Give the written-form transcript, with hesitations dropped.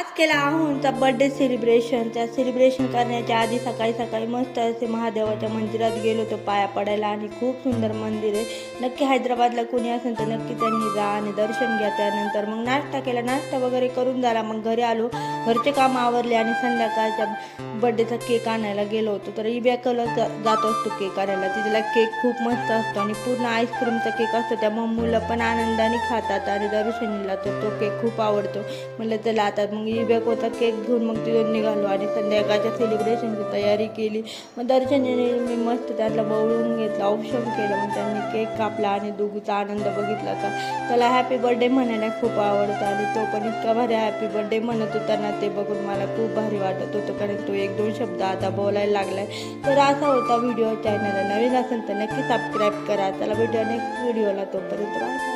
आज केला आहोंचा birthday celebration. त्या सेलिब्रेशन करण्याच्या आधी सकाळी सकाळी मस्त असे महादेवाच्या मंदिरात गेलो होतो पाया पडायला आणि खूप सुंदर मंदिर आहे। नक्की हैदराबादला कोणी असेल तर नक्की त्यांनी जा आणि दर्शन घ्या। त्यानंतर मग नाश्ता केला, नाश्ता वगैरे करून झाला मग घरी आलो, घरचे काम आवरले आणि संध्याकाळच्या बर्थडेचा केक आणायला गेलो होतो। तर इबॅकला जात असतो केक आणायला, तिथला केक खूप मस्त असतो आणि पूर्ण आईस्क्रीमचा केक असतो, त्यामुळे मुलं पण आनंदाने खातात आणि दर्शनीला तो केक खूप आवडतो। म्हणलं चला आता मग इबॅकोचा केक घेऊन मग तिथून निघालो आणि संध्याकाळच्या सेलिब्रेशनची तयारी केली। मग दर्शनीने मी मस्त त्यातला बवळून घेतला, औषध केलं, मग त्यांनी केक कापला आणि दोघीचा आनंद बघितला का त्याला हॅपी बर्थडे म्हणायला खूप आवडतं आणि तो पण इतका भारी हॅपी बर्थडे म्हणत होता ना, ते बघून मला खूप भारी वाटत होतं, कारण तो एक दोन शब्द आता बोलायला लागलाय। तर असा होता व्हिडिओ। चॅनलला नवीन असेल तर नक्की सबस्क्राईब करा। चला भेटूया नेक्स्ट व्हिडिओला, तोपर्यंत